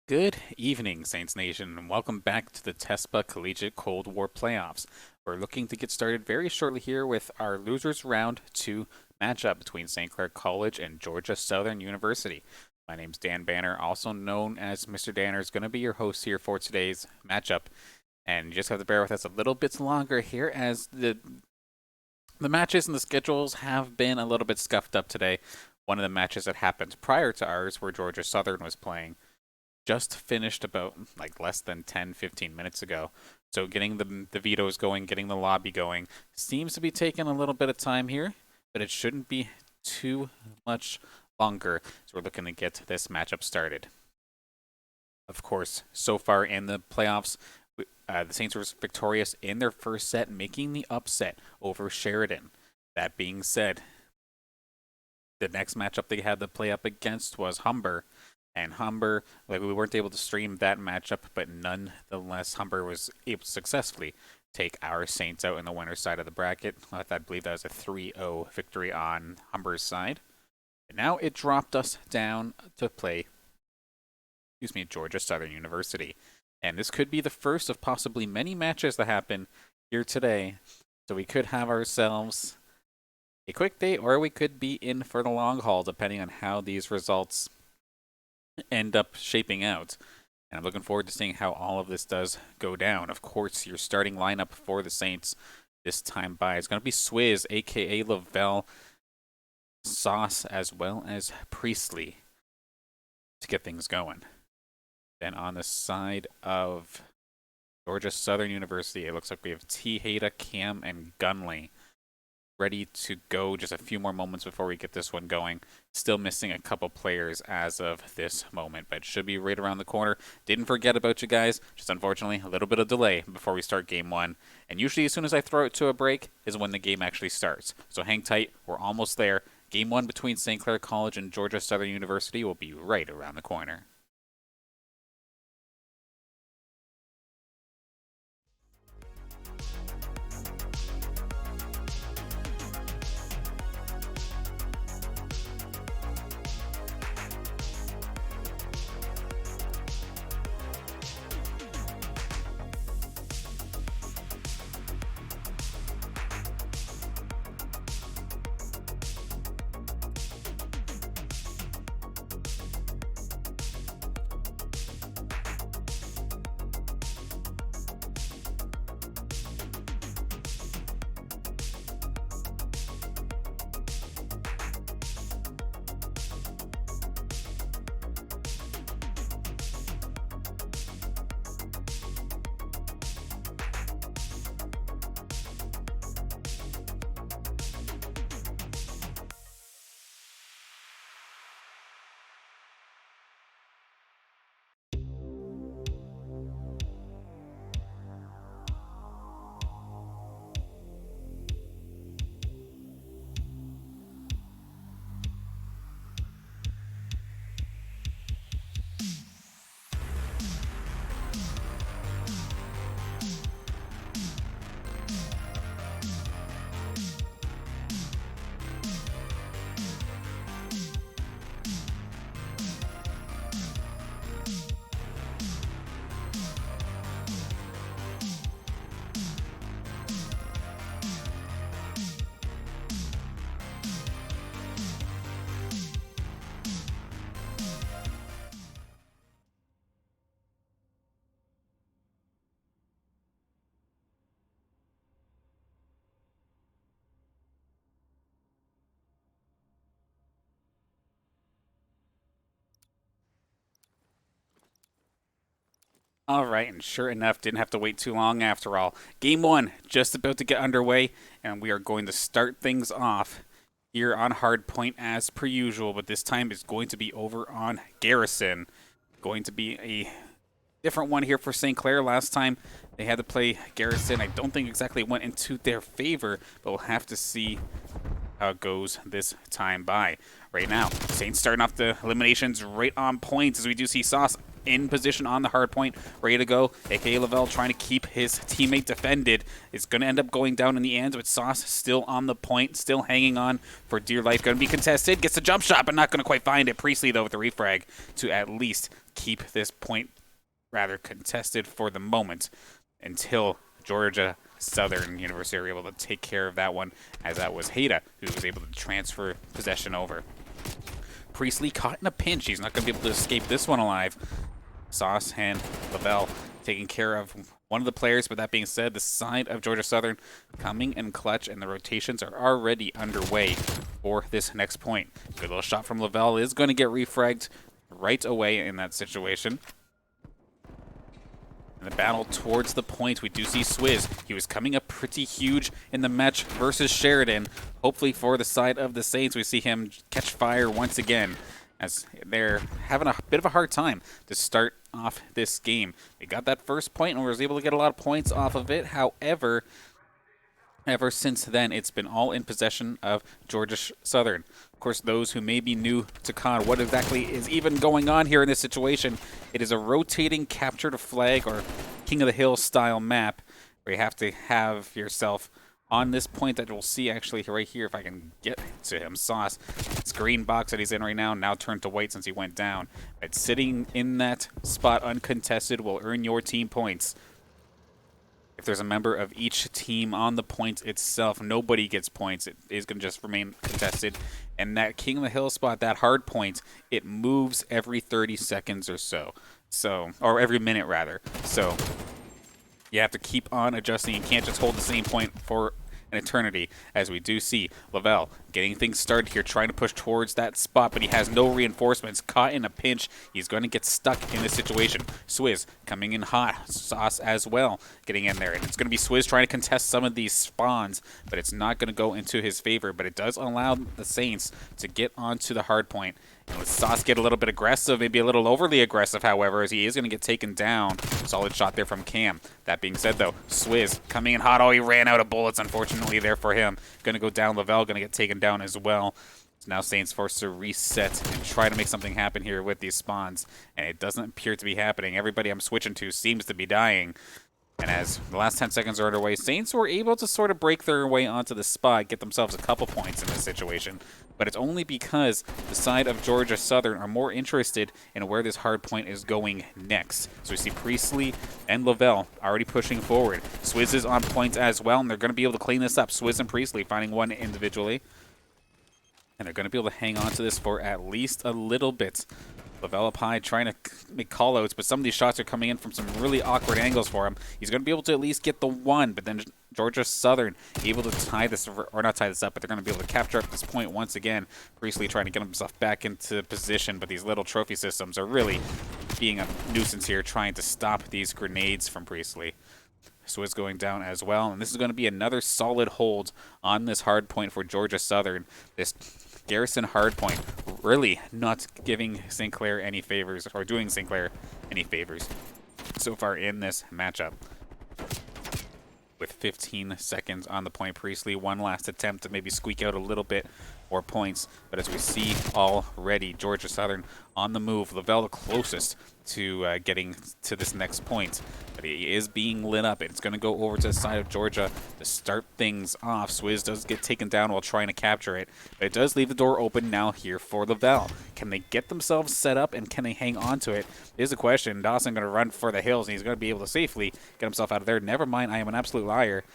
Good evening, Saints Nation, and welcome back to the TESPA Collegiate Cold War Playoffs. We're looking to get started very shortly here with our losers round 2 matchup between St. Clair College and Georgia Southern University. My name's Dan Banner, also known as Mr. Danner, is going to be your host here for today's matchup. And you just have to bear with us a little bit longer here as the matches and the schedules have been a little bit scuffed up today. One of the matches that happened prior to ours, where Georgia Southern was playing, just finished about less than 10-15 minutes ago. So getting the vetoes going, getting the lobby going seems to be taking a little bit of time here, but it shouldn't be too much longer. So we're looking to get this matchup started. Of course, so far in the playoffs, the Saints were victorious in their first set, making the upset over Sheridan. That being said, the next matchup they had to play up against was Humber. And Humber, we weren't able to stream that matchup, but nonetheless, Humber was able to successfully take our Saints out in the winner's side of the bracket. I believe that was a 3-0 victory on Humber's side. And now it dropped us down to play, Georgia Southern University. And this could be the first of possibly many matches that happen here today. So we could have ourselves a quick day, or we could be in for the long haul, depending on how these results end up shaping out. And I'm looking forward to seeing how all of this does go down. Of course, your starting lineup for the Saints this time by is going to be Swizz, aka Lavelle, Sauce, as well as Priestley to get things going. Then on the side of Georgia Southern University, it looks like we have T-Hada, Cam, and Gunley ready to go. Just a few more moments before we get this one going. Still missing a couple players as of this moment, but should be right around the corner. Didn't forget about you guys, just unfortunately a little bit of delay before we start game one. And usually as soon as I throw it to a break is when the game actually starts. So hang tight, we're almost there. Game one between St. Clair College and Georgia Southern University will be right around the corner. All right, and sure enough, didn't have to wait too long after all. Game one just about to get underway, and we are going to start things off here on Hardpoint as per usual, but this time is going to be over on Garrison. Going to be a different one here for St. Clair. Last time they had to play Garrison. I don't think exactly went into their favor, but we'll have to see how it goes this time by. right now. Saints starting off the eliminations right on point as we do see Sauce in position on the hard point, ready to go. aka Lavelle trying to keep his teammate defended. It's going to end up going down in the end, with Sauce still on the point, still hanging on for dear life. Going to be contested, gets a jump shot, but not going to quite find it. Priestley, though, with the refrag to at least keep this point rather contested for the moment until Georgia Southern University are able to take care of that one, as that was Hayda who was able to transfer possession over. Priestley caught in a pinch. He's not going to be able to escape this one alive. Sauce and Lavelle taking care of one of the players, but that being said, the side of Georgia Southern coming in clutch, and the rotations are already underway for this next point. Good little shot from Lavelle is going to get refragged right away in that situation. In the battle towards the point, we do see Swizz. He was coming up pretty huge in the match versus Sheridan. Hopefully for the side of the Saints, we see him catch fire once again, as they're having a bit of a hard time to start off this game. They got that first point and was able to get a lot of points off of it. However, ever since then, it's been all in possession of Georgia Southern. Of course, those who may be new to COD, what exactly is even going on here in this situation? It is a rotating capture to flag or King of the Hill style map, where you have to have yourself on this point that we'll see actually right here, if I can get to him. Sauce, it's green box that he's in right now turned to white since he went down. But sitting in that spot uncontested will earn your team points. If there's a member of each team on the point itself, nobody gets points. It is going to just remain contested. And that King of the Hill spot, that hard point, it moves every 30 seconds or so. Or every minute rather. So you have to keep on adjusting. You can't just hold the same point for an eternity, as we do see Lavelle getting things started here, trying to push towards that spot, but he has no reinforcements. Caught in a pinch. He's going to get stuck in this situation. Swizz coming in hot. Sauce as well getting in there, and it's going to be Swizz trying to contest some of these spawns, but it's not going to go into his favor. But it does allow the Saints to get onto the hard point. And let Sauce get a little bit aggressive, maybe a little overly aggressive, however, as he is going to get taken down. Solid shot there from Cam. That being said, though, Swizz coming in hot. Oh, he ran out of bullets, unfortunately, there for him. Going to go down. Lavelle going to get taken down as well. So now Saints forced to reset and try to make something happen here with these spawns. And it doesn't appear to be happening. Everybody I'm switching to seems to be dying. And as the last 10 seconds are underway, Saints were able to sort of break their way onto the spot, get themselves a couple points in this situation. But it's only because the side of Georgia Southern are more interested in where this hard point is going next. So we see Priestley and Lavelle already pushing forward. Swizz is on point as well, and they're going to be able to clean this up. Swizz and Priestley finding one individually. And they're going to be able to hang on to this for at least a little bit. Lavelle up high trying to make callouts, but some of these shots are coming in from some really awkward angles for him. He's going to be able to at least get the one, but then Georgia Southern able to tie this, or not tie this up, but they're going to be able to capture up this point once again. Priestley trying to get himself back into position, but these little trophy systems are really being a nuisance here, trying to stop these grenades from Priestley. Swizz going down as well, and this is going to be another solid hold on this hard point for Georgia Southern. This Garrison hardpoint really not giving St. Clair any favors, or doing St. Clair any favors so far in this matchup. With 15 seconds on the point, Priestley, one last attempt to maybe squeak out a little bit more points. But as we see already, Georgia Southern on the move. Lavelle the closest to getting to this next point. But he is being lit up. It's going to go over to the side of Georgia to start things off. Swizz does get taken down while trying to capture it. But it does leave the door open now here for Lavelle. Can they get themselves set up, and can they hang on to it? Is the question. Dawson going to run for the hills, and he's going to be able to safely get himself out of there. Never mind, I am an absolute liar.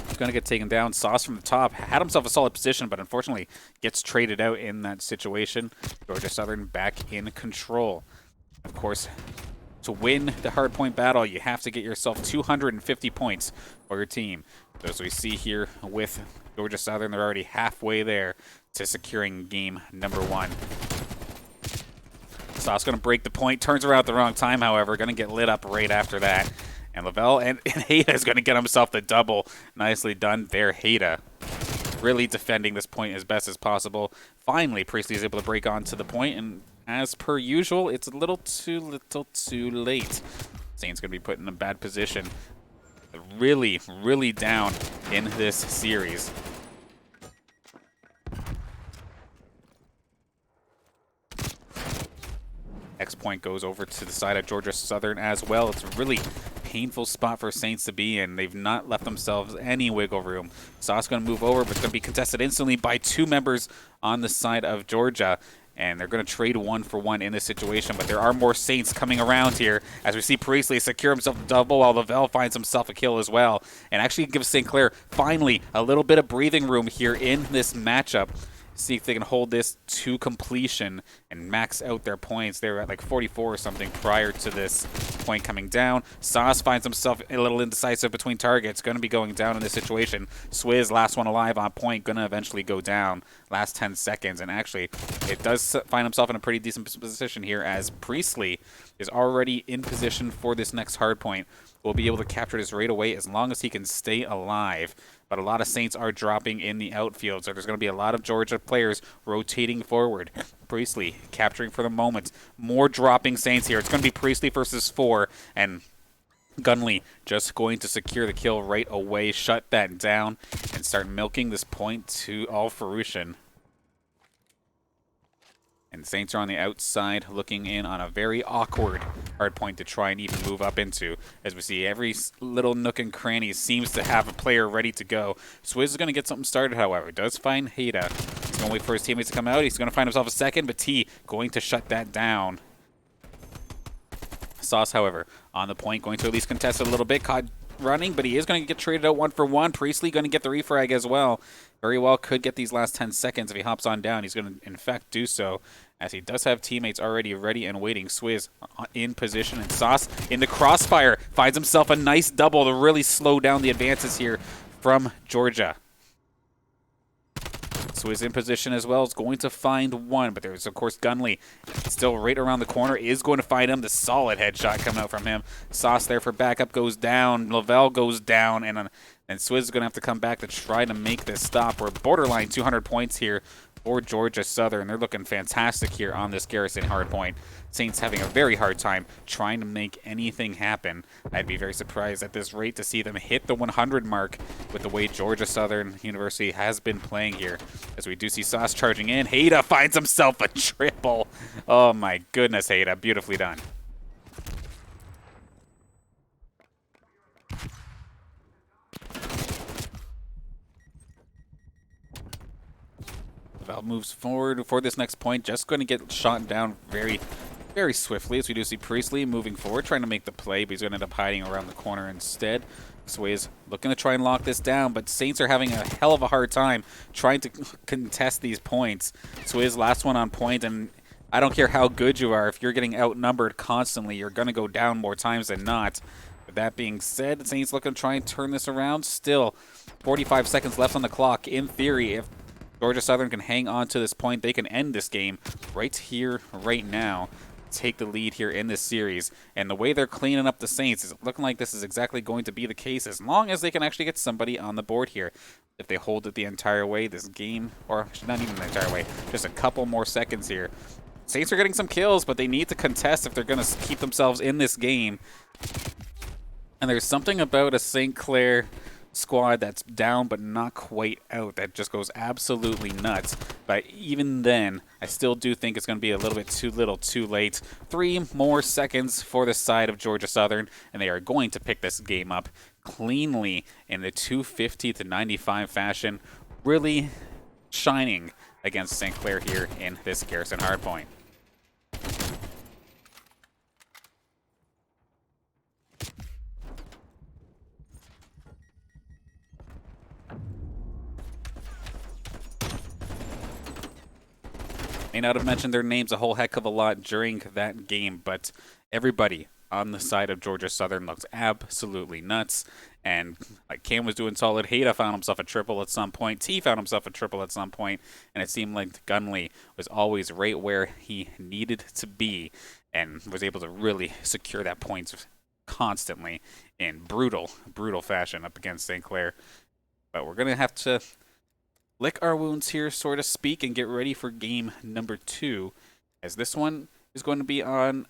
He's going to get taken down. Sauce from the top had himself a solid position, but unfortunately gets traded out in that situation. Georgia Southern back in control. Of course, to win the hardpoint battle, you have to get yourself 250 points for your team. So as we see here with Georgia Southern, they're already halfway there to securing game number 1. Sauce going to break the point. Turns around at the wrong time, however. Going to get lit up right after that. And Lavelle and Hayda is going to get himself the double. Nicely done there, Hayda. Really defending this point as best as possible. Finally, Priestley is able to break onto the point, and as per usual, it's a little too late. Saints going to be put in a bad position. Really, really down in this series. Next point goes over to the side of Georgia Southern as well. It's a really painful spot for Saints to be in. They've not left themselves any wiggle room. Sauce going to move over, but it's going to be contested instantly by two members on the side of Georgia. And they're going to trade 1-for-1 in this situation, but there are more Saints coming around here as we see Priestley secure himself a double while Lavelle finds himself a kill as well, and actually gives St. Clair finally a little bit of breathing room here in this matchup. See if they can hold this to completion and max out their points. They were at like 44 or something prior to this point coming down. Sauce finds himself a little indecisive between targets. Going to be going down in this situation. Swizz, last one alive on point, going to eventually go down. Last 10 seconds. And actually, it does find himself in a pretty decent position here as Priestley is already in position for this next hard point. Will be able to capture this right away as long as he can stay alive. But a lot of Saints are dropping in the outfield, so there's going to be a lot of Georgia players rotating forward. Priestley capturing for the moment. More dropping Saints here. It's going to be Priestley versus 4, and Gunley just going to secure the kill right away, shut that down, and start milking this point to all fruition. And Saints are on the outside looking in on a very awkward hard point to try and even move up into. As we see, every little nook and cranny seems to have a player ready to go. Swizz is going to get something started, however. Does find Hayda. He's going to wait for his teammates to come out. He's going to find himself a second, but T going to shut that down. Sauce, however, on the point, going to at least contest it a little bit. Caught running, but he is going to get traded out 1-for-1. Priestley going to get the refrag as well. Very well could get these last 10 seconds if he hops on down. He's going to, in fact, do so, as he does have teammates already ready and waiting. Swizz in position, and Sauce in the crossfire finds himself a nice double to really slow down the advances here from Georgia. Swizz in position as well, is going to find one, but there's, of course, Gunley still right around the corner, is going to find him. The solid headshot coming out from him. Sauce there for backup goes down. Lavelle goes down, and Swizz is going to have to come back to try to make this stop. We're borderline 200 points here for Georgia Southern. They're looking fantastic here on this Garrison hardpoint. Saints having a very hard time trying to make anything happen. I'd be very surprised at this rate to see them hit the 100 mark with the way Georgia Southern University has been playing here. As we do see Sauce charging in. Hayda finds himself a triple. Oh my goodness, Hayda. Beautifully done. Val moves forward for this next point. Just going to get shot down very swiftly, as we do see Priestley moving forward, trying to make the play, but he's going to end up hiding around the corner instead. Swizz looking to try and lock this down, but Saints are having a hell of a hard time trying to contest these points. Swizz, last one on point, and I don't care how good you are, if you're getting outnumbered constantly, you're going to go down more times than not. But that being said, Saints looking to try and turn this around. Still, 45 seconds left on the clock. In theory, if Georgia Southern can hang on to this point, they can end this game right here, right now. Take the lead here in this series. And the way they're cleaning up the Saints is looking like this is exactly going to be the case, as long as they can actually get somebody on the board here. If they hold it the entire way, this game, or not even the entire way, just a couple more seconds here. Saints are getting some kills, but they need to contest if they're going to keep themselves in this game. And there's something about a St. Clair squad that's down but not quite out that just goes absolutely nuts. But even then, I still do think it's going to be a little bit too little too late. 3 more seconds for the side of Georgia Southern, and they are going to pick this game up cleanly in the 250-95 fashion, really shining against St. Clair here in this Garrison hardpoint. May not have mentioned their names a whole heck of a lot during that game, but everybody on the side of Georgia Southern looks absolutely nuts. And like Cam was doing solid. Hayda found himself a triple at some point. T found himself a triple at some point. And it seemed like Gunley was always right where he needed to be and was able to really secure that points constantly in brutal fashion up against St. Clair. But we're going to have to lick our wounds here, so to speak, and get ready for game number 2, as this one is going to be on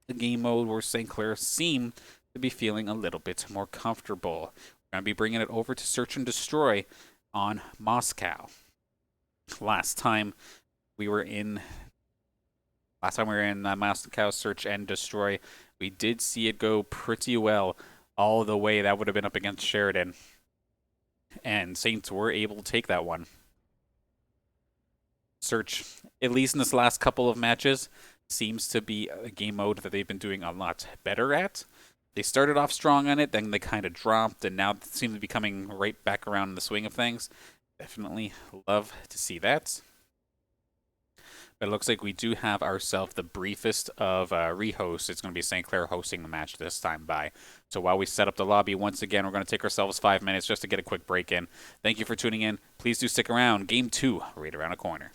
the game mode where St. Clair seem to be feeling a little bit more comfortable. We're going to be bringing it over to Search and Destroy on Moscow. Last time we were in Last time we were in Cow Search and Destroy, we did see it go pretty well all the way. That would have been up against Sheridan. And Saints were able to take that one. Search, at least in this last couple of matches, seems to be a game mode that they've been doing a lot better at. They started off strong on it, then they kind of dropped, and now seem to be coming right back around in the swing of things. Definitely love to see that. But it looks like we do have ourselves the briefest of rehosts. It's going to be St. Clair hosting the match this time by. So while we set up the lobby, once again, we're going to take ourselves 5 minutes just to get a quick break in. Thank you for tuning in. Please do stick around. Game 2, right around the corner.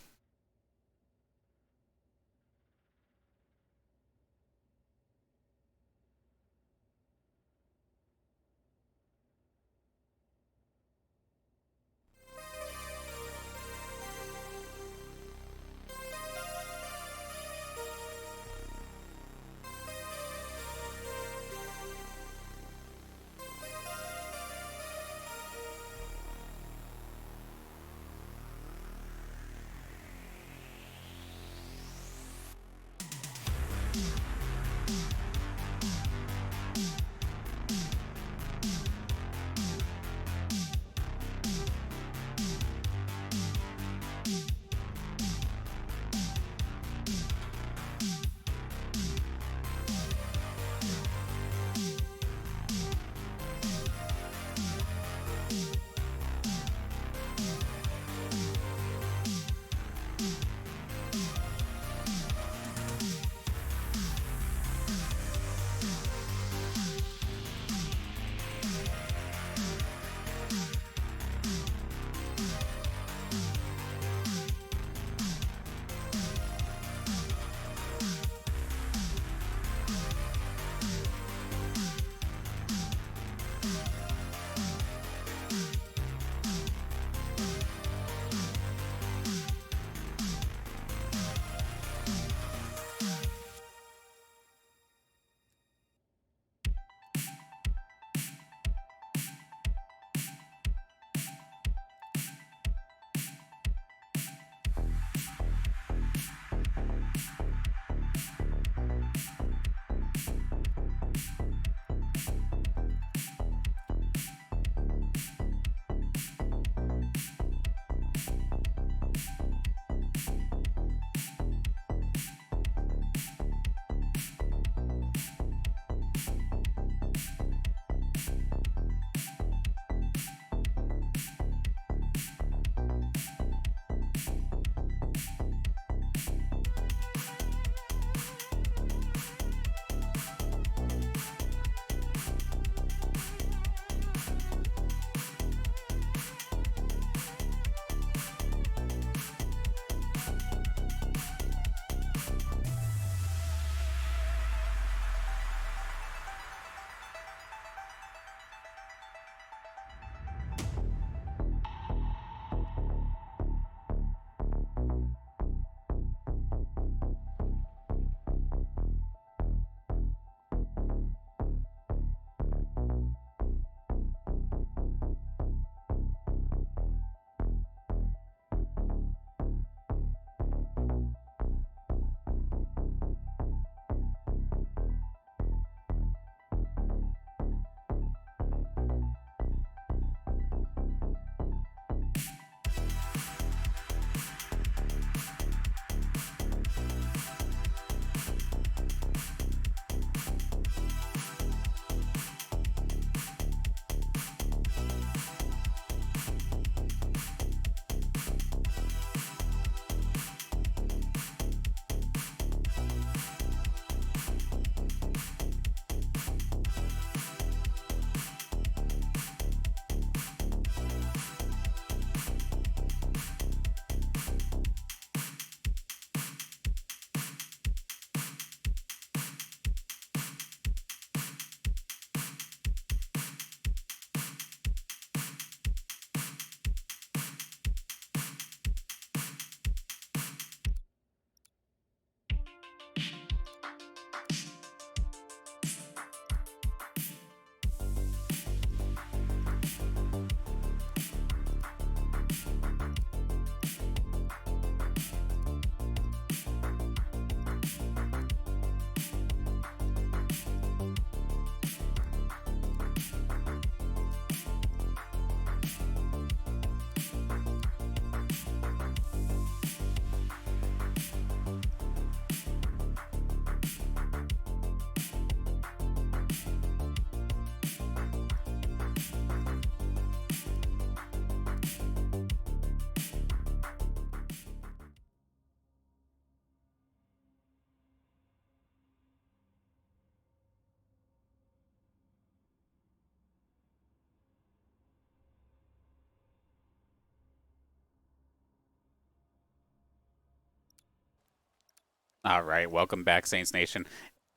All right, welcome back, Saints Nation.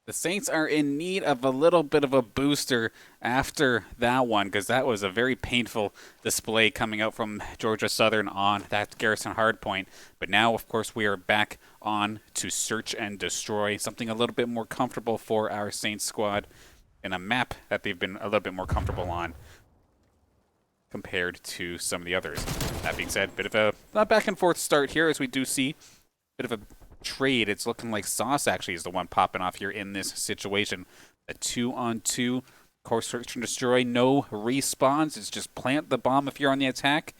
The Saints are in need of a little bit of a booster after that one, because that was a very painful display coming out from Georgia Southern on that Garrison hardpoint. But now, of course, we are back on to search and destroy, something a little bit more comfortable for our Saints squad, and a map that they've been a little bit more comfortable on compared to some of the others. That being said, bit of a back and forth start here, as we do see bit of a trade. It's looking like Sauce actually is the one popping off here in this situation. A 2-on-2, of course, search and destroy, no respawns. It's just plant the bomb if you're on the attack,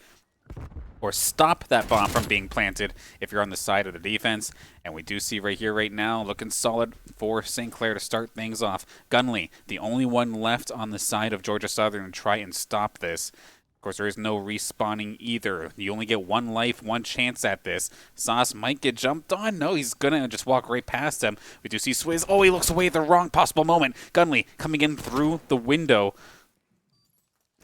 or stop that bomb from being planted if you're on the side of the defense. And we do see right here, right now, looking solid for St. Clair to start things off. Gunley, the only one left on the side of Georgia Southern to try and stop this. Of course, there is no respawning either. You only get one life, one chance at this. Sauce might get jumped on. No, he's going to just walk right past him. We do see Swizz. Oh, he looks away at the wrong possible moment. Gunley coming in through the window.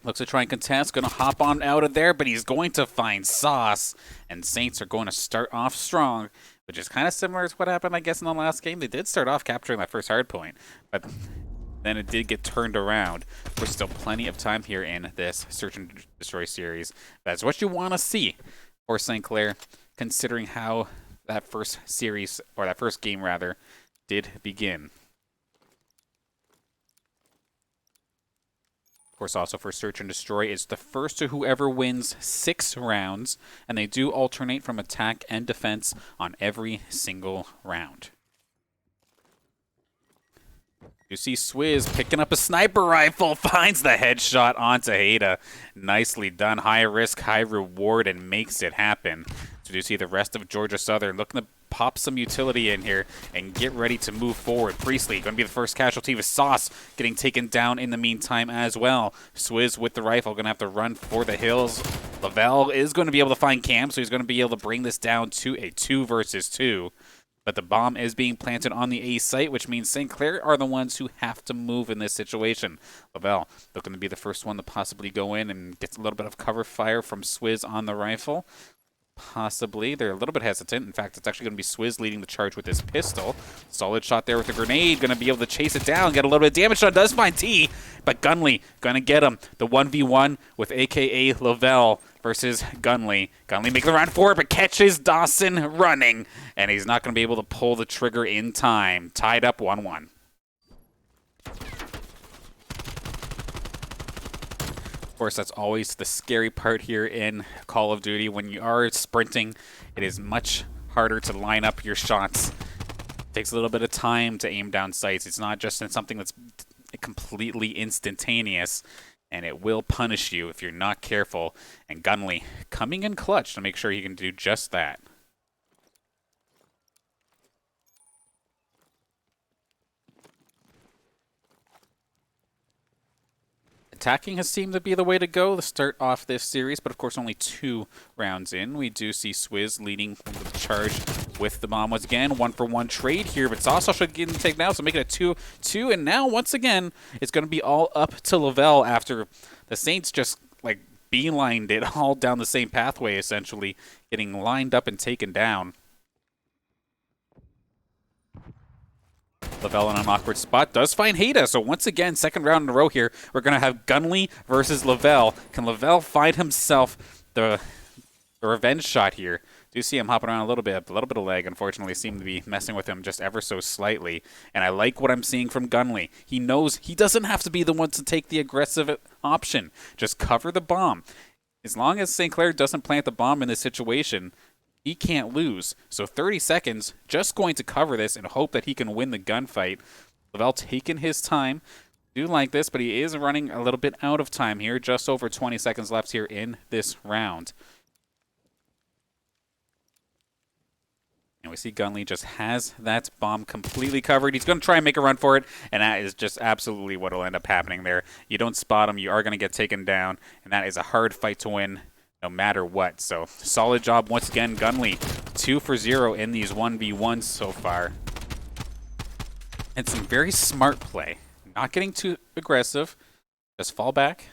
Looks to try and contest. Going to hop on out of there, but he's going to find Sauce. And Saints are going to start off strong, which is kind of similar to what happened, I guess, in the last game. They did start off capturing that first hard point, but then it did get turned around. There's still plenty of time here in this Search and Destroy series. That's what you want to see for St. Clair, considering how that first series, or that first game rather, did begin. Of course, also for Search and Destroy, it's the first to whoever wins 6 rounds, and they do alternate from attack and defense on every single round. You see Swizz picking up a sniper rifle, finds the headshot onto Ada. Nicely done. High risk, high reward, and makes it happen. So you see the rest of Georgia Southern looking to pop some utility in here and get ready to move forward. Priestley going to be the first casualty, with Sauce getting taken down in the meantime as well. Swizz with the rifle going to have to run for the hills. Lavelle is going to be able to find Cam, so he's going to be able to bring this down to a 2 versus 2. But the bomb is being planted on the A site, which means St. Clair are the ones who have to move in this situation. Lavelle looking to be the first one to possibly go in and get a little bit of cover fire from Swizz on the rifle. Possibly. They're a little bit hesitant. In fact, it's actually going to be Swizz leading the charge with his pistol. Solid shot there with the grenade. Going to be able to chase it down. Get a little bit of damage done. Does find T, but Gunley going to get him. The 1v1 with a.k.a. Lavelle versus Gunley. Gunley making the round for it, but catches Dawson running, and he's not going to be able to pull the trigger in time. Tied up 1-1. Of course, that's always the scary part here in Call of Duty. When you are sprinting, it is much harder to line up your shots. It takes a little bit of time to aim down sights. It's not just something that's completely instantaneous, and it will punish you if you're not careful. And Gunley coming in clutch to make sure he can do just that. Attacking has seemed to be the way to go to start off this series, but of course only 2 rounds in. We do see Swizz leading the charge with the bomb once again. 1-for-1 trade here, but Sauce should get the take now, so make it a 2-2. And now, once again, it's going to be all up to Lavelle after the Saints just like beelined it all down the same pathway, essentially, getting lined up and taken down. Lavelle in an awkward spot does find Hada. So once again, second round in a row here, we're going to have Gunley versus Lavelle. Can Lavelle find himself the revenge shot here? Do see him hopping around a little bit of lag, unfortunately, seem to be messing with him just ever so slightly. And I like what I'm seeing from Gunley. He knows he doesn't have to be the one to take the aggressive option. Just cover the bomb. As long as St. Clair doesn't plant the bomb in this situation, he can't lose. So 30 seconds, just going to cover this and hope that he can win the gunfight. Lavelle taking his time. Do like this, but he is running a little bit out of time here. Just over 20 seconds left here in this round. And we see Gunley just has that bomb completely covered. He's going to try and make a run for it, and that is just absolutely what will end up happening there. You don't spot him, you are going to get taken down, and that is a hard fight to win no matter what. So solid job once again, Gunley. 2 for 0 in these 1v1s so far. And some very smart play. Not getting too aggressive. Just fall back,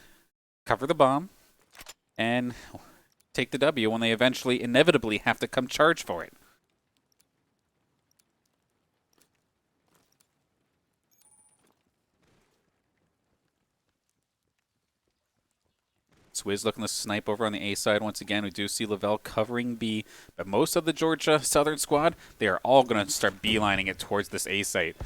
cover the bomb, and take the W when they eventually, inevitably have to come charge for it. Swizz looking to snipe over on the A side once again. We do see Lavelle covering B, but most of the Georgia Southern squad, they are all going to start beelining it towards this A site.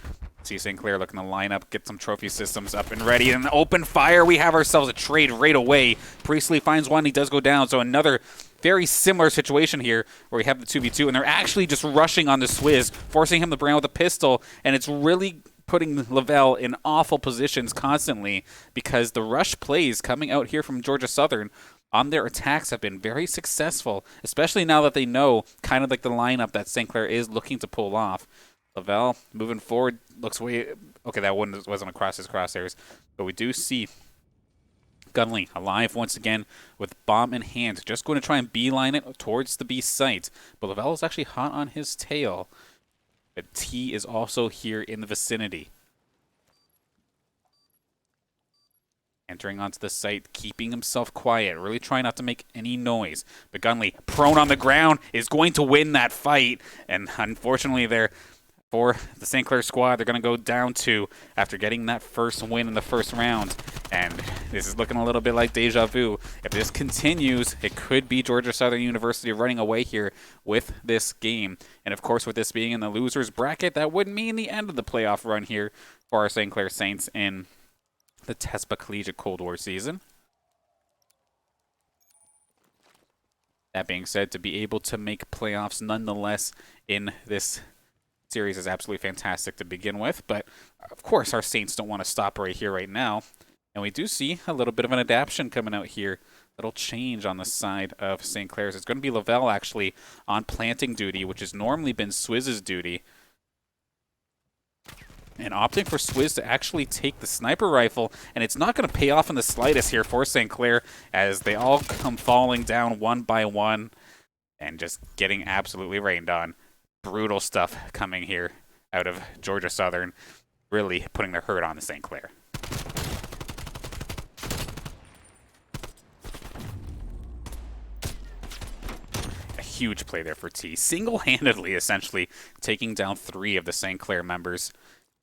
See St. Clair looking to line up, get some trophy systems up and ready, and open fire. We have ourselves a trade right away. Priestley finds one, he does go down, so another very similar situation here where we have the 2v2, and they're actually just rushing on the Swizz, forcing him to bring out with a pistol, and it's really putting Lavelle in awful positions constantly because the rush plays coming out here from Georgia Southern on their attacks have been very successful, especially now that they know kind of like the lineup that St. Clair is looking to pull off. Lavelle moving forward, looks way... Okay, that one wasn't across his crosshairs, but we do see Gunley alive once again with bomb in hand, just going to try and beeline it towards the B site, but Lavelle is actually hot on his tail. But T is also here in the vicinity. Entering onto the site, keeping himself quiet, really trying not to make any noise. But Gunley, prone on the ground, is going to win that fight. And unfortunately there, for the St. Clair squad, they're going to go down 2 after getting that first win in the first round. And this is looking a little bit like deja vu. If this continues, it could be Georgia Southern University running away here with this game. And of course, with this being in the losers bracket, that would mean the end of the playoff run here for our St. Clair Saints in the TESPA Collegiate Cold War season. That being said, to be able to make playoffs nonetheless in this series is absolutely fantastic to begin with, but of course our Saints don't want to stop right here, right now. And we do see a little bit of an adaptation coming out here. That'll change on the side of St. Clair's. It's going to be Lavelle actually on planting duty, which has normally been Swizz's duty. And opting for Swizz to actually take the sniper rifle, and it's not going to pay off in the slightest here for St. Clair as they all come falling down one by one and just getting absolutely rained on. Brutal stuff coming here out of Georgia Southern, really putting their hurt on the St. Clair. A huge play there for T, single-handedly essentially taking down 3 of the St. Clair members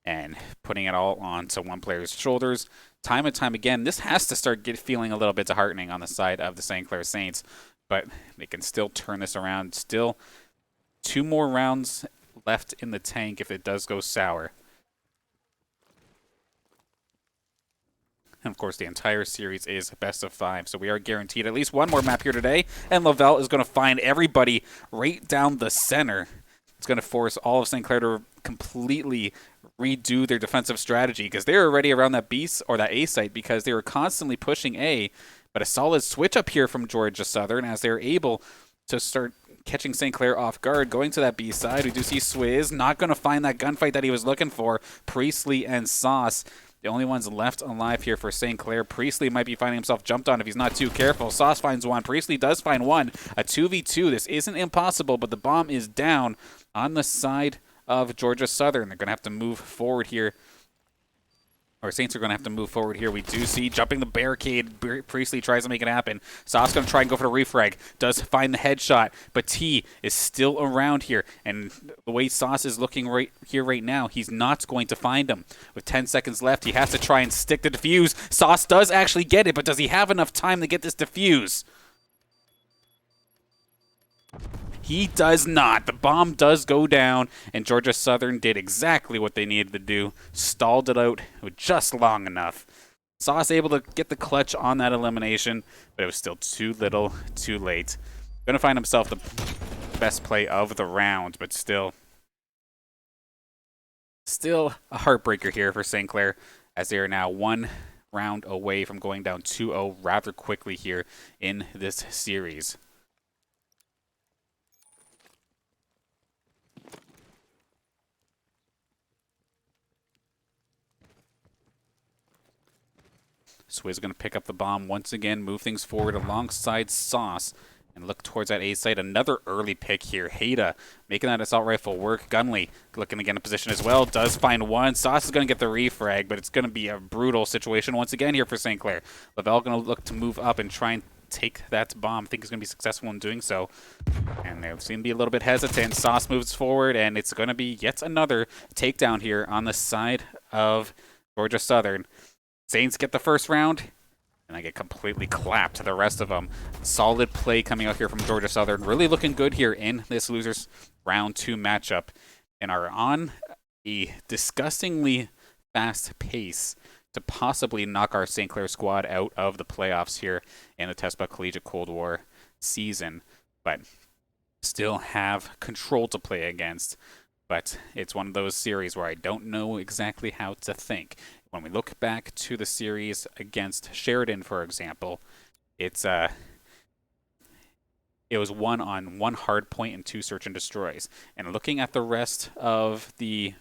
and putting it all onto one player's shoulders. Time and time again, this has to start feeling a little bit disheartening on the side of the St. Clair Saints, but they can still turn this around. Still 2 more rounds left in the tank if it does go sour. And of course, the entire series is best of 5, so we are guaranteed at least one more map here today, and Lavelle is going to find everybody right down the center. It's going to force all of St. Clair to completely redo their defensive strategy because they were already around that B or that A site because they were constantly pushing A, but a solid switch up here from Georgia Southern as they're able to start catching St. Clair off guard, going to that B side. We do see Swizz not going to find that gunfight that he was looking for. Priestley and Sauce, the only ones left alive here for St. Clair. Priestley might be finding himself jumped on if he's not too careful. Sauce finds one. Priestley does find one. A 2v2. This isn't impossible, but the bomb is down on the side of Georgia Southern. They're going to have to move forward here. Our Saints are going to have to move forward here. We do see jumping the barricade. Priestley tries to make it happen. Sauce going to try and go for the refrag. Does find the headshot, but T is still around here. And the way Sauce is looking right here right now, he's not going to find him. With 10 seconds left, he has to try and stick the defuse. Sauce does actually get it, but does he have enough time to get this defuse? He does not. The bomb does go down, and Georgia Southern did exactly what they needed to do. Stalled it out just long enough. Sauce able to get the clutch on that elimination, but it was still too little, too late. Going to find himself the best play of the round, but still a heartbreaker here for St. Clair, as they are now 1 round away from going down 2-0 rather quickly here in this series. Swizz going to pick up the bomb once again, move things forward alongside Sauce, and look towards that A site. Another early pick here. Hayda making that assault rifle work. Gunley looking to get in position as well. Does find one. Sauce is going to get the refrag, but it's going to be a brutal situation once again here for St. Clair. Lavelle going to look to move up and try and take that bomb. I think he's going to be successful in doing so. And they seem to be a little bit hesitant. Sauce moves forward, and it's going to be yet another takedown here on the side of Georgia Southern. Saints get the first round. And I get completely clapped to the rest of them. Solid play coming out here from Georgia Southern. Really looking good here in this losers round 2 matchup. And are on a disgustingly fast pace to possibly knock our St. Clair squad out of the playoffs here in the TESPA Collegiate Cold War season. But still have control to play against. But it's one of those series where I don't know exactly how to think. When we look back to the series against Sheridan, for example, it was won on 1 hard point and 2 search and destroys. And looking at the rest of the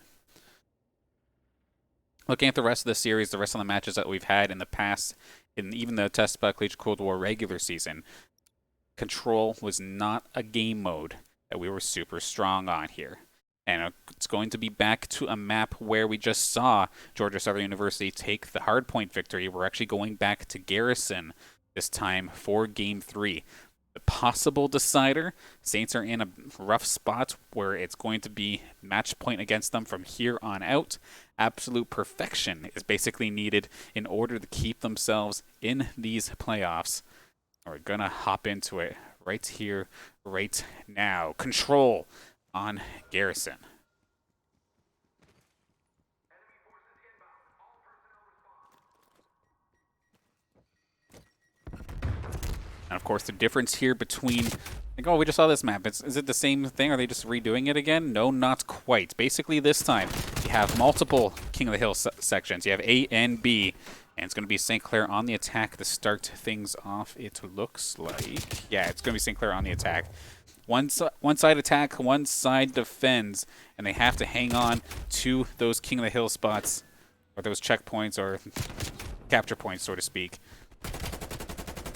series, the rest of the matches that we've had in the past, in even the TESPA Collegiate Cold War regular season, control was not a game mode that we were super strong on here. And it's going to be back to a map where we just saw Georgia Southern University take the hardpoint victory. We're actually going back to Garrison this time for Game 3. The possible decider, Saints are in a rough spot where it's going to be match point against them from here on out. Absolute perfection is basically needed in order to keep themselves in these playoffs. We're going to hop into it right here, right now. Control on Garrison. And of course, the difference here between, like, oh, we just saw this map. Is it the same thing? Are they just redoing it again? No, not quite. Basically, this time, you have multiple King of the Hill sections. You have A and B, and it's going to be St. Clair on the attack to start things off, it looks like. Yeah, it's going to be St. Clair on the attack. One side attack, one side defends, and they have to hang on to those King of the Hill spots, or those checkpoints, or capture points, so to speak.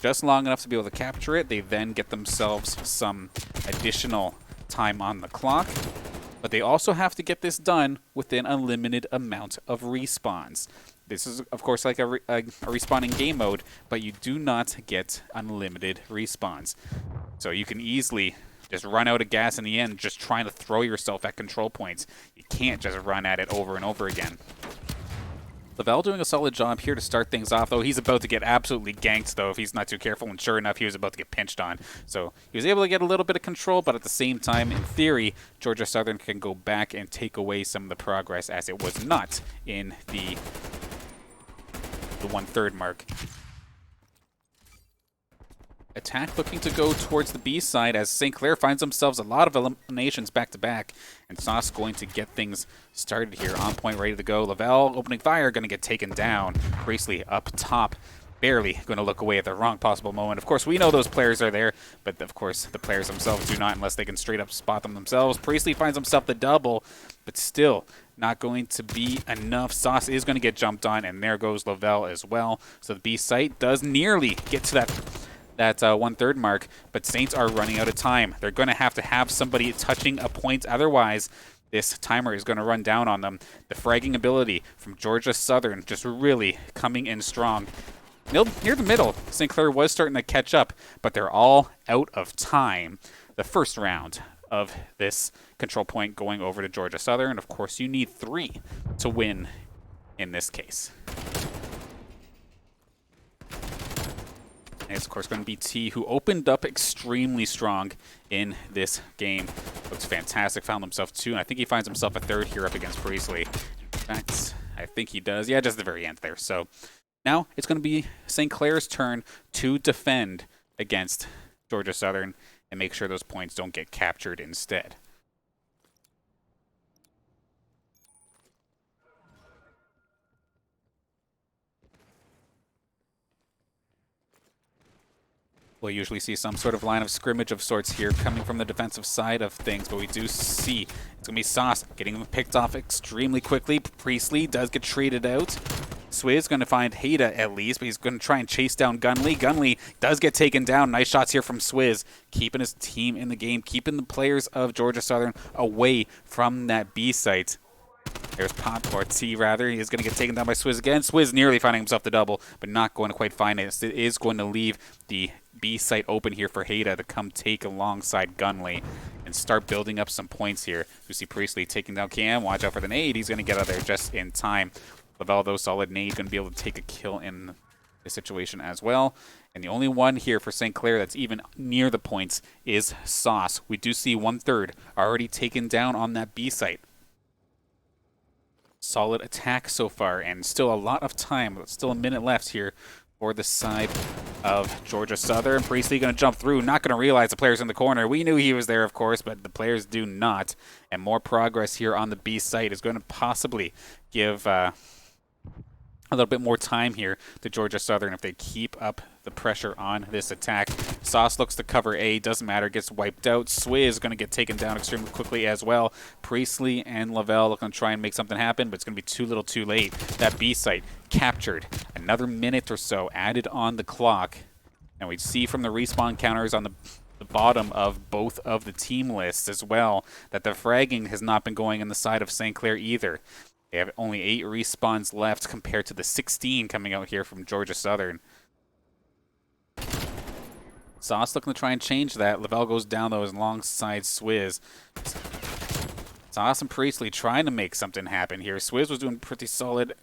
Just long enough to be able to capture it. They then get themselves some additional time on the clock, but they also have to get this done within a limited amount of respawns. This is, of course, like a respawning game mode, but you do not get unlimited respawns. So you can easily just run out of gas in the end just trying to throw yourself at control points. You can't just run at it over and over again. Lavelle doing a solid job here to start things off, though. He's about to get absolutely ganked, though, if he's not too careful, and sure enough, he was about to get pinched on. So he was able to get a little bit of control, but at the same time, in theory, Georgia Southern can go back and take away some of the progress, as it was not in the 1/3 mark. Attack looking to go towards the B side as St. Clair finds themselves a lot of eliminations back-to-back, and Sauce going to get things started here. On point, ready to go. Lavelle opening fire, going to get taken down. Priestley up top, barely going to look away at the wrong possible moment. Of course, we know those players are there, but of course, the players themselves do not unless they can straight up spot them themselves. Priestley finds himself the double, but still not going to be enough. Sauce is going to get jumped on, and there goes Lavelle as well. So the B site does nearly get to that 1/3 mark, but Saints are running out of time. They're going to have somebody touching a point, otherwise this timer is going to run down on them. The fragging ability from Georgia Southern just really coming in strong. Near the middle, St. Clair was starting to catch up, but they're all out of time. The first round of this control point going over to Georgia Southern. Of course, you need 3 to win in this case. And it's, of course, going to be T, who opened up extremely strong in this game. Looks fantastic. Found himself 2, and I think he finds himself a 3rd here up against Priestley. In fact, I think he does. Yeah, just the very end there. So now it's going to be St. Clair's turn to defend against Georgia Southern and make sure those points don't get captured instead. We'll usually see some sort of line of scrimmage of sorts here coming from the defensive side of things, but we do see it's going to be Sauce getting him picked off extremely quickly. Priestley does get traded out. Swizz going to find Haida at least, but he's going to try and chase down Gunley. Gunley does get taken down. Nice shots here from Swizz, keeping his team in the game, keeping the players of Georgia Southern away from that B site. There's Pot, or T rather. He is going to get taken down by Swizz again. Swizz nearly finding himself the double, but not going to quite find it. It is going to leave the B site open here for Haida to come take alongside Gunley and start building up some points here. You see Priestley taking down Cam. Watch out for the nade. He's going to get out of there just in time. Lavelle, though, solid nade. Going to be able to take a kill in this situation as well. And the only one here for St. Clair that's even near the points is Sauce. We do see 1/3 already taken down on that B site. Solid attack so far, and still a lot of time. Still a minute left here for the side of Georgia Southern. Priestley going to jump through, not going to realize the player's in the corner. We knew he was there, of course, but the players do not. And more progress here on the B site is going to possibly give a little bit more time here to Georgia Southern if they keep up the pressure on this attack. Sauce looks to cover A, doesn't matter, gets wiped out. Swizz going to get taken down extremely quickly as well. Priestley and Lavelle looking to try and make something happen, but it's going to be too little too late. That B site captured. Another minute or so added on the clock. And we see from the respawn counters on the bottom of both of the team lists as well that the fragging has not been going on the side of St. Clair either. They have only 8 respawns left compared to the 16 coming out here from Georgia Southern. Sauce looking to try and change that. Lavelle goes down though alongside Swizz. Sauce and Priestley trying to make something happen here. Swizz was doing pretty solid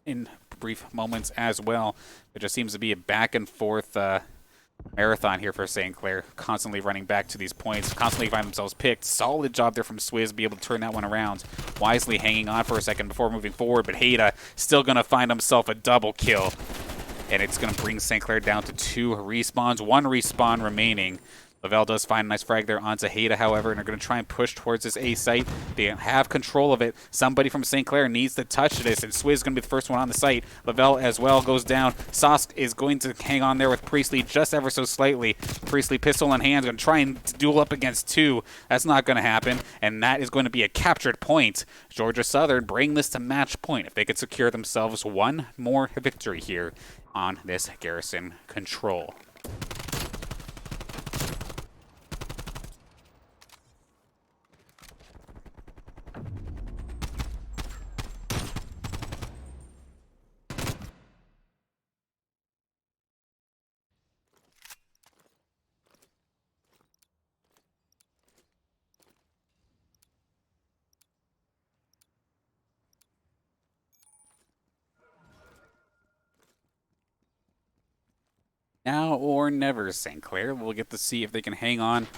in brief moments as well. It just seems to be a back and forth marathon here for St. Clair, constantly running back to these points, constantly find themselves picked. Solid job there from Swizz to be able to turn that one around. Wisely hanging on for a second before moving forward, but Haida still going to find himself a double kill. And it's going to bring St. Clair down to 2 respawns, 1 respawn remaining. Lavelle does find a nice frag there onto Haida, however, and are going to try and push towards this A site. They have control of it. Somebody from St. Clair needs to touch this, and Swizz is going to be the first one on the site. Lavelle as well goes down. Sauce is going to hang on there with Priestley just ever so slightly. Priestley pistol in hand, going to try and duel up against 2. That's not going to happen, and that is going to be a captured point. Georgia Southern bring this to match point if they could secure themselves one more victory here on this Garrison control. Now or never, St. Clair. We'll get to see if they can hang on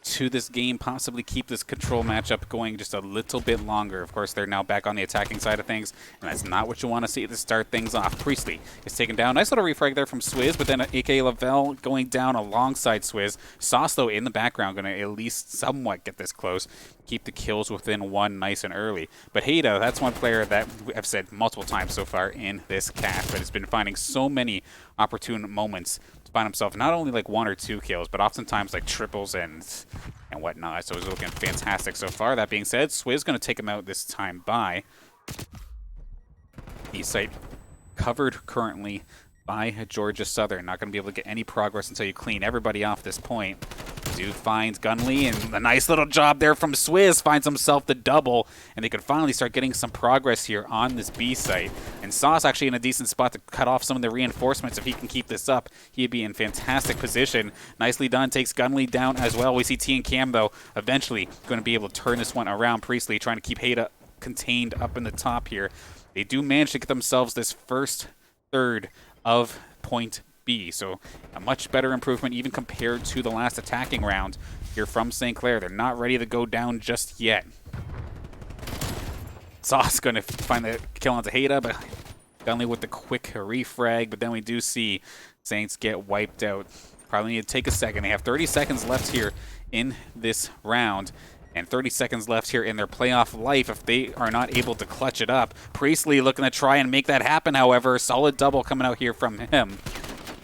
to this game, possibly keep this control matchup going just a little bit longer. Of course, they're now back on the attacking side of things, and that's not what you want to see to start things off. Priestley is taken down. Nice little refrag there from Swizz, but then A.K. Lavelle going down alongside Swizz. Sauce, though, in the background, going to at least somewhat get this close. Keep the kills within 1 nice and early. But Haida, that's one player that I've said multiple times so far in this cast, but has been finding so many opportune moments to find himself not only like 1 or 2 kills, but oftentimes like triples and whatnot. So he's looking fantastic so far. That being said, Swizz going to take him out this time by the site covered currently by Georgia Southern. Not going to be able to get any progress until you clean everybody off this point. Do finds Gunley, and a nice little job there from Swizz, finds himself the double, and they could finally start getting some progress here on this B site. And Sauce actually in a decent spot to cut off some of the reinforcements. If he can keep this up, he'd be in fantastic position. Nicely done, takes Gunley down as well. We see T and Cam, though, eventually going to be able to turn this one around. Priestley trying to keep Haida contained up in the top here. They do manage to get themselves this first third of point B, so a much better improvement even compared to the last attacking round here from St. Clair. They're not ready to go down just yet. Sauce going to find the kill onto Haida, but Gunley with the quick refrag, but then we do see Saints get wiped out. Probably need to take a second. They have 30 seconds left here in this round, and 30 seconds left here in their playoff life if they are not able to clutch it up. Priestley looking to try and make that happen, however. Solid double coming out here from him.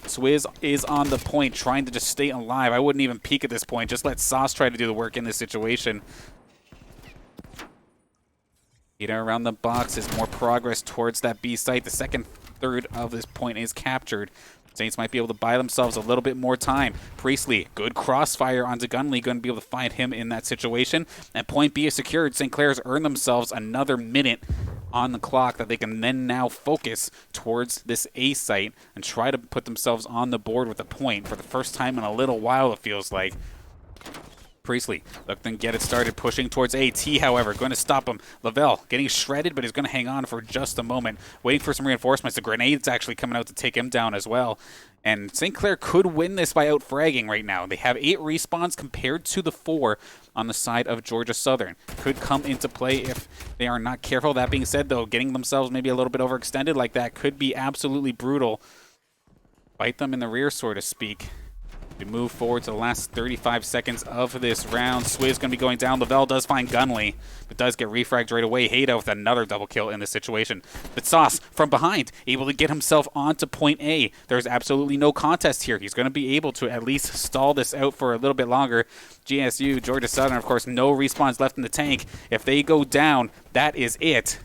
Swizz is on the point, trying to just stay alive. I wouldn't even peek at this point. Just let Sauce try to do the work in this situation. Around the box is more progress towards that B site. The second third of this point is captured. Saints might be able to buy themselves a little bit more time. Priestley, good crossfire onto Gunley, going to be able to find him in that situation. And point B is secured. St. Clair's earned themselves another minute on the clock that they can then now focus towards this A site and try to put themselves on the board with a point for the first time in a little while, it feels like. Priestley, look, then get it started, pushing towards AT, however, going to stop him. Lavelle getting shredded, but he's going to hang on for just a moment, waiting for some reinforcements. The grenade's actually coming out to take him down as well. And St. Clair could win this by out-fragging right now. They have 8 respawns compared to the 4 on the side of Georgia Southern. Could come into play if they are not careful. That being said, though, getting themselves maybe a little bit overextended like that could be absolutely brutal. Bite them in the rear, so to speak. We move forward to the last 35 seconds of this round. Swizz going to be going down. Lavelle does find Gunley, but does get refragged right away. Hayda with another double kill in this situation. But Sauce from behind, able to get himself onto point A. There's absolutely no contest here. He's going to be able to at least stall this out for a little bit longer. GSU, Georgia Southern, of course, no respawns left in the tank. If they go down, that is it.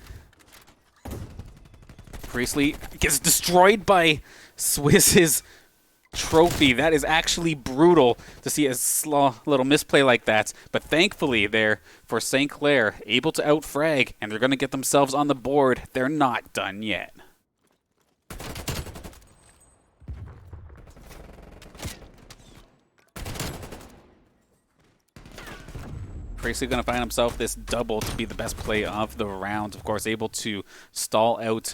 Priestley gets destroyed by Swizz's trophy. That is actually brutal to see a slow little misplay like that. But thankfully there for St. Clair, able to out-frag, and they're going to get themselves on the board. They're not done yet. Priestley going to find himself this double to be the best play of the round. Of course, able to stall out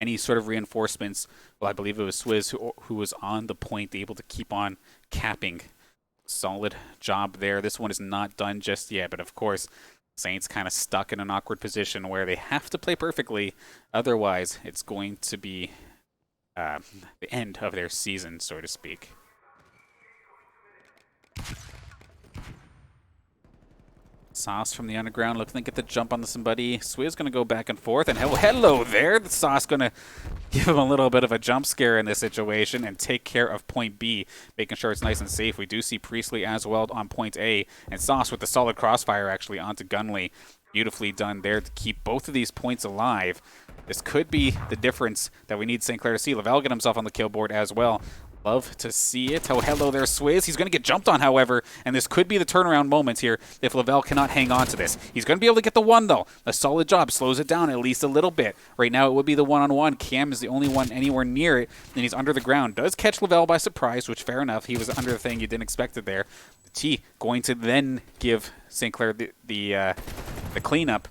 any sort of reinforcements. Well, I believe it was Swizz who was on the point, able to keep on capping. Solid job there. This one is not done just yet, but of course, Saints kind of stuck in an awkward position where they have to play perfectly. Otherwise, it's going to be the end of their season, so to speak. Sauce from the underground looking to get the jump on somebody. Swizz going to go back and forth, and hello there. The Sauce going to give him a little bit of a jump scare in this situation and take care of point B, making sure it's nice and safe. We do see Priestley as well on point A, and Sauce with the solid crossfire actually onto Gunley. Beautifully done there to keep both of these points alive. This could be the difference that we need St. Clair to see. Lavelle get himself on the kill board as well. Love to see it. Oh, hello there, Swizz. He's going to get jumped on, however, and this could be the turnaround moment here if Lavelle cannot hang on to this. He's going to be able to get the one, though. A solid job. Slows it down at least a little bit. Right now, it would be the one-on-one. Cam is the only one anywhere near it, and he's under the ground. Does catch Lavelle by surprise, which, fair enough. He was under the thing you didn't expect it there. The T going to then give St. Clair the cleanup,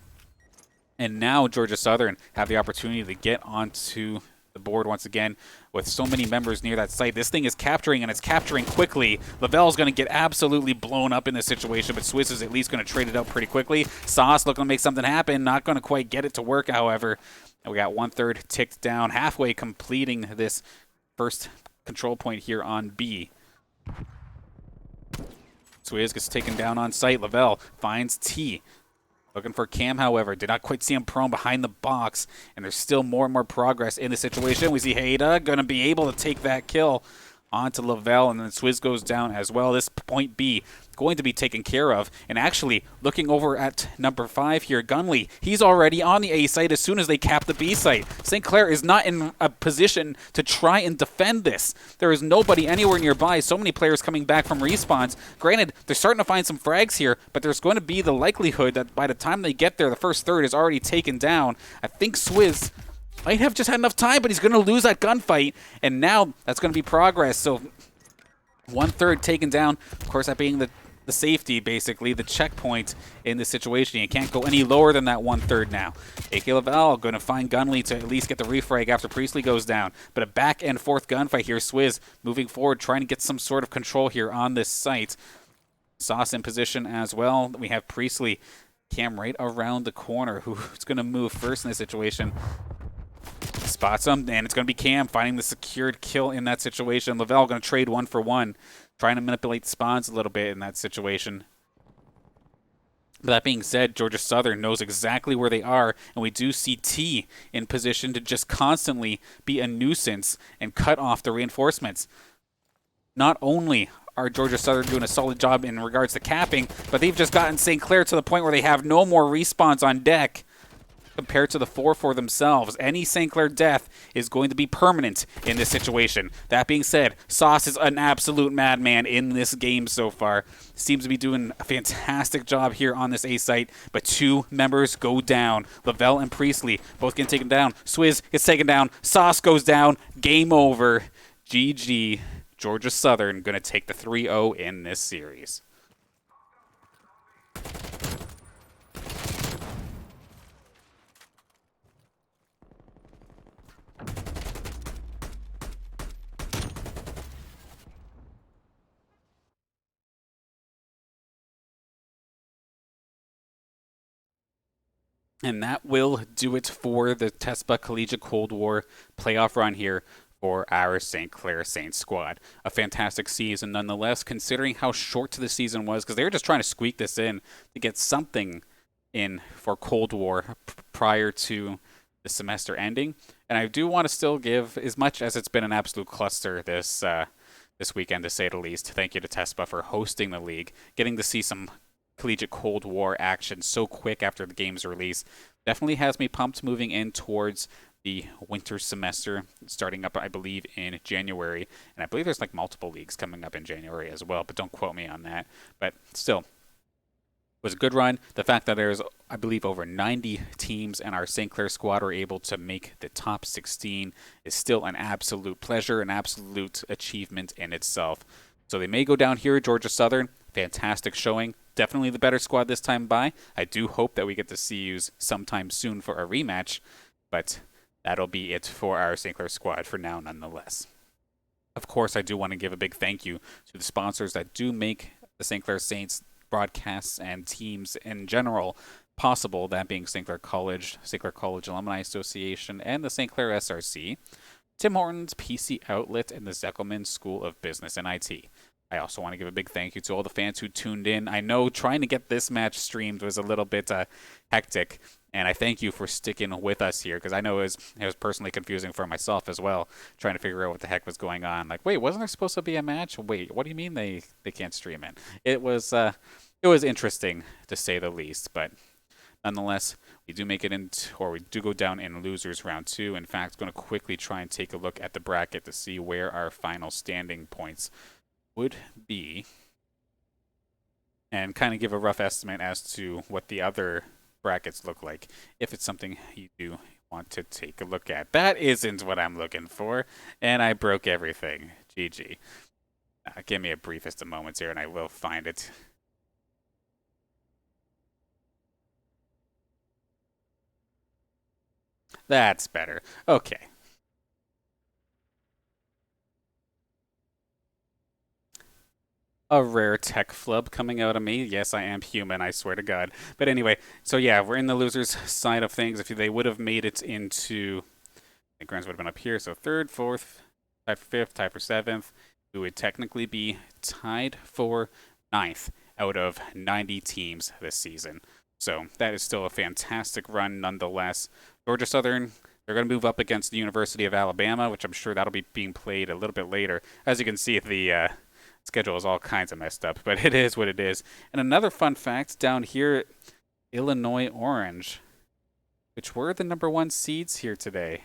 and now Georgia Southern have the opportunity to get onto the board once again with so many members near that site. This thing is capturing, and it's capturing quickly. Lavelle's going to get absolutely blown up in this situation, but Swizz is at least going to trade it out pretty quickly. Sauce looking to make something happen. Not going to quite get it to work, however. And we got 1/3 ticked down, halfway completing this first control point here on B. Swizz gets taken down on site. Lavelle finds T. Looking for Cam, however. Did not quite see him prone behind the box. And there's still more and more progress in the situation. We see Hayda going to be able to take that kill onto Lavelle. And then Swizz goes down as well. This point B going to be taken care of. And actually, looking over at number 5 here, Gunley, he's already on the A site as soon as they cap the B site. St. Clair is not in a position to try and defend this. There is nobody anywhere nearby. So many players coming back from respawns. Granted, they're starting to find some frags here, but there's going to be the likelihood that by the time they get there, the first third is already taken down. I think Swizz might have just had enough time, but he's going to lose that gunfight, and now that's going to be progress. So 1/3 taken down, of course, that being the safety, basically, the checkpoint in this situation. You can't go any lower than that 1/3 now. AK Lavelle going to find Gunley to at least get the refrag after Priestley goes down. But a back and forth gunfight here. Swizz moving forward, trying to get some sort of control here on this site. Sauce in position as well. We have Priestley, Cam right around the corner, who's going to move first in this situation. Spots him, and it's going to be Cam finding the secured kill in that situation. Lavelle going to trade 1 for 1. Trying to manipulate the spawns a little bit in that situation. But that being said, Georgia Southern knows exactly where they are, and we do see T in position to just constantly be a nuisance and cut off the reinforcements. Not only are Georgia Southern doing a solid job in regards to capping, but they've just gotten St. Clair to the point where they have no more respawns on deck compared to the 4 for themselves. Any St. Clair death is going to be permanent in this situation. That being said, Sauce is an absolute madman in this game so far. Seems to be doing a fantastic job here on this A site, but 2 members go down. Lavelle and Priestley both getting taken down. Swizz gets taken down. Sauce goes down. Game over. GG. Georgia Southern going to take the 3-0 in this series. And that will do it for the TESPA Collegiate Cold War playoff run here for our St. Clair Saints squad. A fantastic season nonetheless, considering how short the season was, because they were just trying to squeak this in to get something in for Cold War prior to the semester ending. And I do want to still give, as much as it's been an absolute cluster this weekend, to say the least, thank you to TESPA for hosting the league, getting to see some Collegiate Cold War action so quick after the game's release. Definitely has me pumped moving in towards the winter semester, starting up, I believe, in January. And I believe there's like multiple leagues coming up in January as well, but don't quote me on that. But still, was a good run. The fact that there's, I believe, over 90 teams and our St. Clair squad are able to make the top 16 is still an absolute pleasure, an absolute achievement in itself. So they may go down here at Georgia Southern. Fantastic showing. Definitely the better squad this time by. I do hope that we get to see you sometime soon for a rematch, but that'll be it for our St. Clair squad for now nonetheless. Of course, I do want to give a big thank you to the sponsors that do make the St. Clair Saints broadcasts and teams in general possible, that being St. Clair College, St. Clair College Alumni Association, and the St. Clair SRC, Tim Hortons, PC Outlet, and the Zeckelman School of Business and IT. I also want to give a big thank you to all the fans who tuned in. I know trying to get this match streamed was a little bit hectic, and I thank you for sticking with us here, because I know it was personally confusing for myself as well, trying to figure out what the heck was going on. Like, wait, wasn't there supposed to be a match? Wait, what do you mean they can't stream it? It was interesting, to say the least, but nonetheless, we do make it into, or we do go down in losers round 2. In fact, going to quickly try and take a look at the bracket to see where our final standing points would be, and kind of give a rough estimate as to what the other brackets look like, if it's something you do want to take a look at. That isn't what I'm looking for, and I broke everything. GG. Give me a briefest of moments here, and I will find it. That's better. Okay. A rare tech flub coming out of me. Yes, I am human, I swear to God. But anyway, so yeah, we're in the losers side of things. If they would have made it into, the Grants would have been up here, so third, fourth, tied for fifth, tied for seventh, we would technically be tied for ninth out of 90 teams this season. So that is still a fantastic run nonetheless. Georgia Southern, they're going to move up against the University of Alabama, which I'm sure that'll be being played a little bit later. As you can see, the schedule is all kinds of messed up, but it is what it is. And another fun fact down here, Illinois Orange, which were the number 1 seeds here today,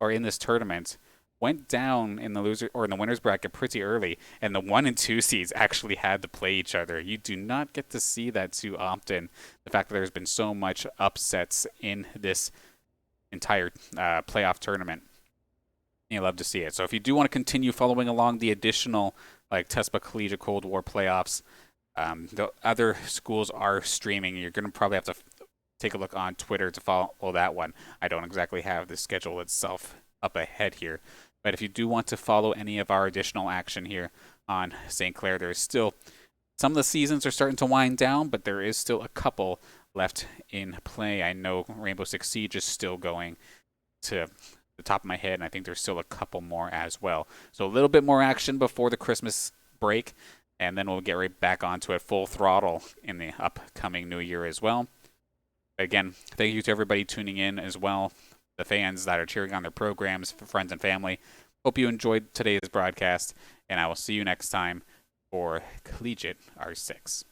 or in this tournament, went down in the loser or in the winners bracket pretty early, and the 1 and 2 seeds actually had to play each other. You do not get to see that too often. The fact that there's been so much upsets in this entire playoff tournament. You love to see it. So if you do want to continue following along the additional like TESPA Collegiate Cold War playoffs, the other schools are streaming. You're going to probably have to take a look on Twitter to follow that one. I don't exactly have the schedule itself up ahead here. But if you do want to follow any of our additional action here on St. Clair, there's still, some of the seasons are starting to wind down, but there is still a couple left in play. I know Rainbow Six Siege is still going to the top of my head, and I think there's still a couple more as well. So a little bit more action before the Christmas break, and then we'll get right back onto it full throttle in the upcoming new year as well. Again, thank you to everybody tuning in as well, the fans that are cheering on their programs, friends and family. Hope you enjoyed today's broadcast, and I will see you next time for Collegiate R6.